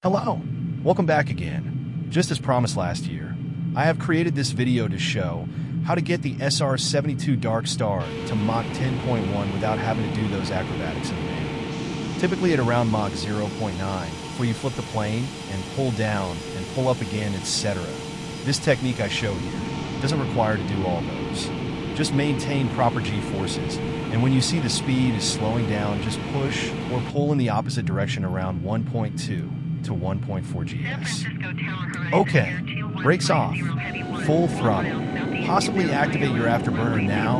Hello, welcome back again. Just as promised last year, I have created this video to show how to get the SR-72 Darkstar to Mach 10.1 without having to do those acrobatics in the manual. Typically at around Mach 0.9, where you flip the plane and pull down and pull up again, etc. This technique I show here doesn't require to do all those. Just maintain proper G-forces, and when you see the speed is slowing down, just push or pull in the opposite direction around 1.2 to 1.4 GS. Okay, brakes off, full throttle. Possibly activate your afterburner now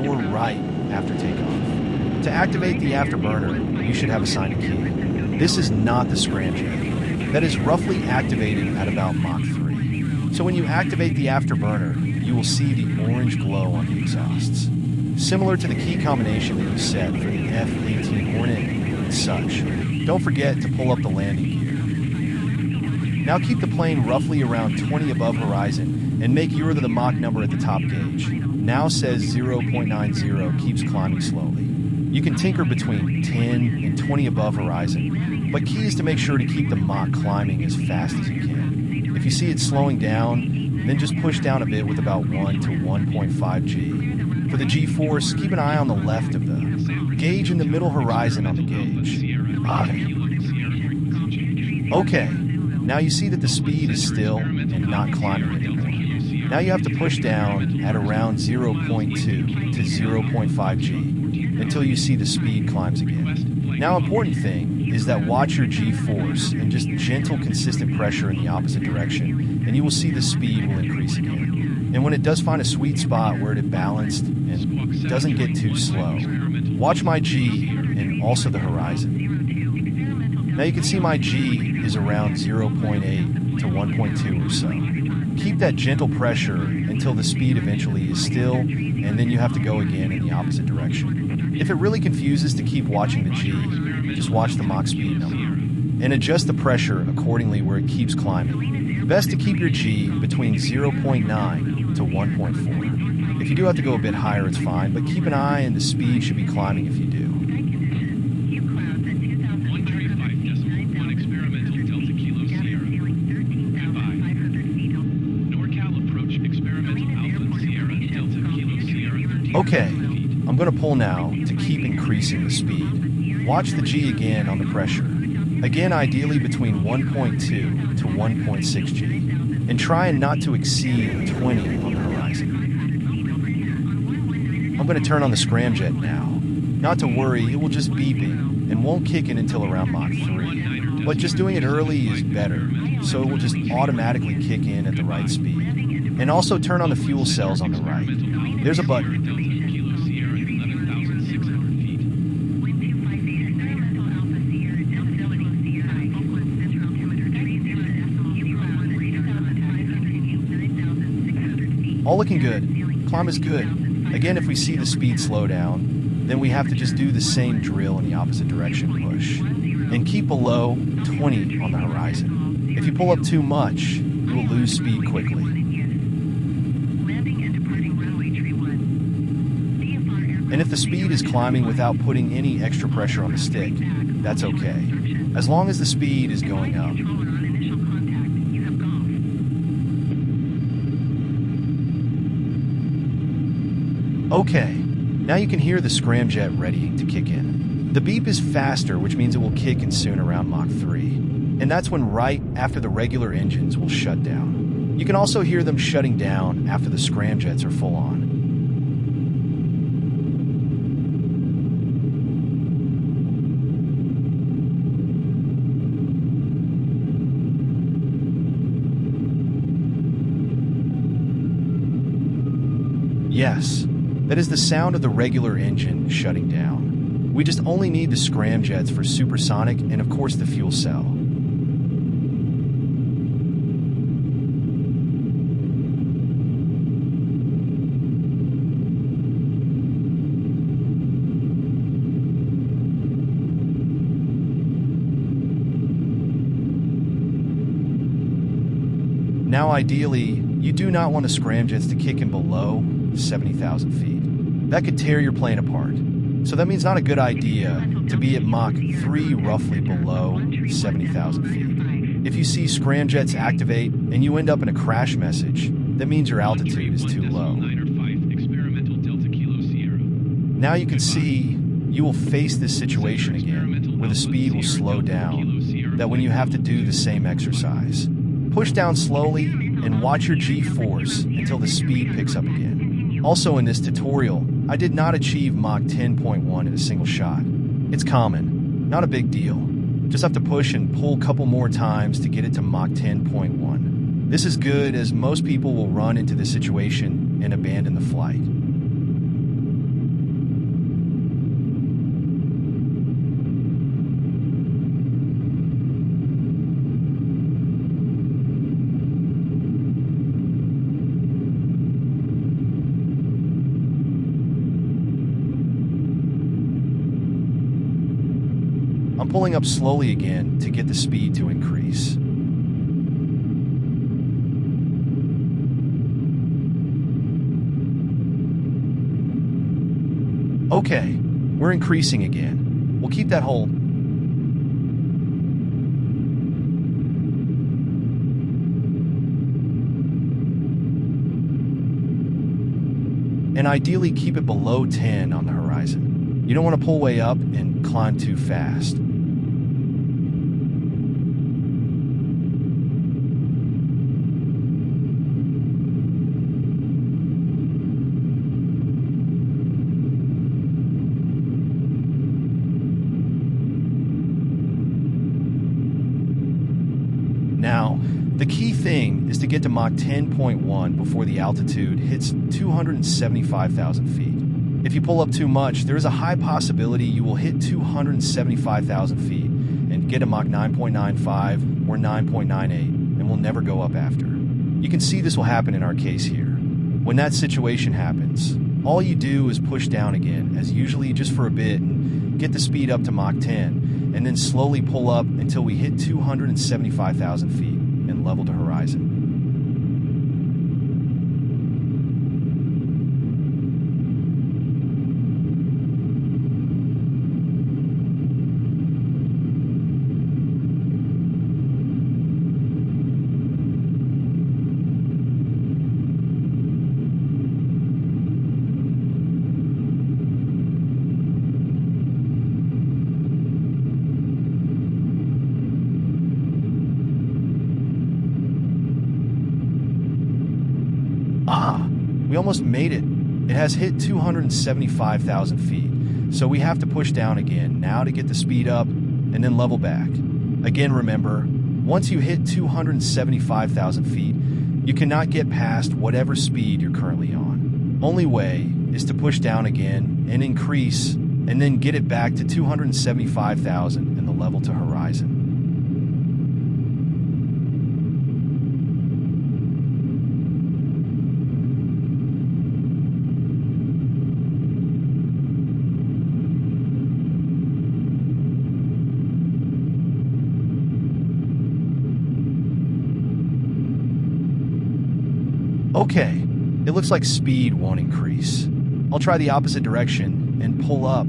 or right after takeoff. To activate the afterburner, you should have assigned a key. This is not the scramjet. That is roughly activated at about Mach 3. So when you activate the afterburner, you will see the orange glow on the exhausts. Similar to the key combination that you set for the F-18 Hornet and such. Don't forget to pull up the landing gear. Now keep the plane roughly around 20 above horizon and make your the Mach number at the top gauge. Now says 0.90, keeps climbing slowly. You can tinker between 10 and 20 above horizon, but key is to make sure to keep the Mach climbing as fast as you can. If you see it slowing down, then just push down a bit with about 1 to 1.5 G. For the G-force, keep an eye on the left of the gauge in the middle horizon on the gauge. Okay. Now you see that the speed is still and not climbing anymore. Now you have to push down at around 0.2 to 0.5 G until you see the speed climbs again. Now important thing is that watch your G-force and just gentle consistent pressure in the opposite direction and you will see the speed will increase again. And when it does find a sweet spot where it balanced and doesn't get too slow, watch my G and also the horizon. Now you can see my G is around 0.8 to 1.2 or so. Keep that gentle pressure until the speed eventually is still, and then you have to go again in the opposite direction. If it really confuses to keep watching the G, just watch the Mach speed number, and adjust the pressure accordingly where it keeps climbing. Best to keep your G between 0.9 to 1.4. If you do have to go a bit higher, it's fine, but keep an eye and the speed should be climbing if you do. Okay, I'm going to pull now to keep increasing the speed. Watch the G again on the pressure. Again, ideally between 1.2 to 1.6 G. And try and not to exceed 20 on the horizon. I'm going to turn on the scramjet now. Not to worry, it will just beeping and won't kick in until around Mach 3. But just doing it early is better, so it will just automatically kick in at the right speed. And also turn on the fuel cells on the right. There's a button. All looking good. Climb is good. Again, if we see the speed slow down, then we have to just do the same drill in the opposite direction push. And keep below 20 on the horizon. If you pull up too much, you will lose speed quickly. And if the speed is climbing without putting any extra pressure on the stick, that's okay, as long as the speed is going up. Okay, now you can hear the scramjet ready to kick in. The beep is faster, which means it will kick in soon around Mach 3. And that's when right after the regular engines will shut down. You can also hear them shutting down after the scramjets are full on. Yes, that is the sound of the regular engine shutting down. We just only need the scramjets for supersonic and of course the fuel cell. Now ideally, you do not want the scramjets to kick in below 70,000 feet. That could tear your plane apart. So that means not a good idea to be at Mach 3 roughly below 70,000 feet. If you see scramjets activate and you end up in a crash message, that means your altitude is too low. Now you can see you will face this situation again, where the speed will slow down, that when you have to do the same exercise. Push down slowly and watch your G-force until the speed picks up again. Also in this tutorial, I did not achieve Mach 10.1 in a single shot. It's common, not a big deal. Just have to push and pull a couple more times to get it to Mach 10.1. This is good as most people will run into this situation and abandon the flight. I'm pulling up slowly again to get the speed to increase. Okay, we're increasing again. We'll keep that hold. And ideally keep it below 10 on the horizon. You don't want to pull way up and climb too fast. Now, the key thing is to get to Mach 10.1 before the altitude hits 275,000 feet. If you pull up too much, there is a high possibility you will hit 275,000 feet and get a Mach 9.95 or 9.98 and will never go up after. You can see this will happen in our case here. When that situation happens, all you do is push down again, as usually just for a bit, and get the speed up to Mach 10, and then slowly pull up until we hit 275,000 feet and level to horizon. We almost made it. It has hit 275,000 feet, so we have to push down again now to get the speed up and then level back. Again, remember, once you hit 275,000 feet, you cannot get past whatever speed you're currently on. Only way is to push down again and increase, and then get it back to 275,000 and the level to horizon. Okay, it looks like speed won't increase. I'll try the opposite direction and pull up.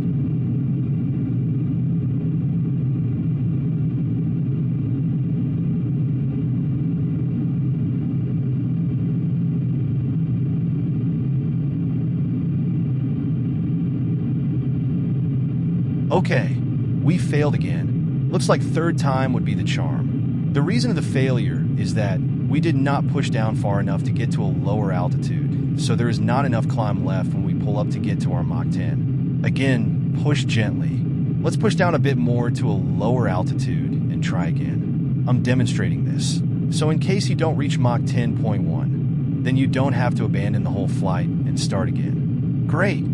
Okay, we failed again. Looks like third time would be the charm. The reason of the failure is that we did not push down far enough to get to a lower altitude, so there is not enough climb left when we pull up to get to our Mach 10. Again, push gently. Let's push down a bit more to a lower altitude and try again. I'm demonstrating this, so in case you don't reach Mach 10.1, then you don't have to abandon the whole flight and start again. Great!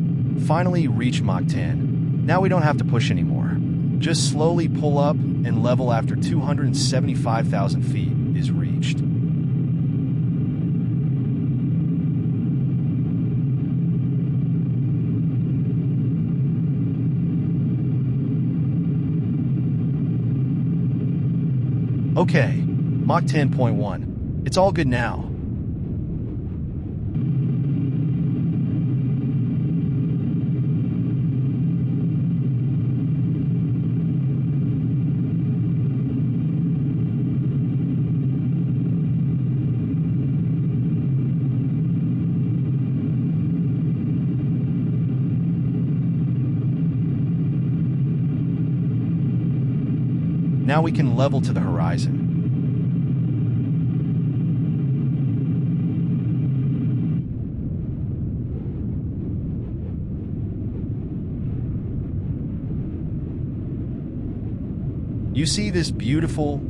Finally reach Mach 10. Now we don't have to push anymore. Just slowly pull up and level after 275,000 feet is reached. Okay, Mach 10.1. It's all good now. Now we can level to the horizon. You see this beautiful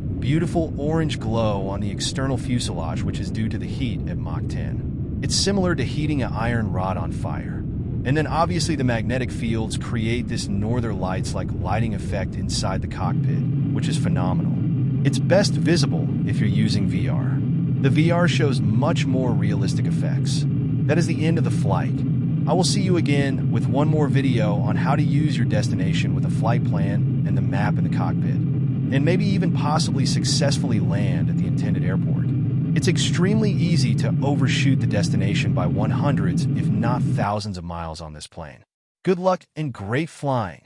orange glow on the external fuselage, which is due to the heat at Mach 10. It's similar to heating an iron rod on fire. And then obviously the magnetic fields create this northern lights-like lighting effect inside the cockpit, which is phenomenal. It's best visible if you're using VR. The VR shows much more realistic effects. That is the end of the flight. I will see you again with one more video on how to use your destination with a flight plan and the map in the cockpit, and maybe even possibly successfully land at the intended airport. It's extremely easy to overshoot the destination by 100s, if not thousands of miles on this plane. Good luck and great flying!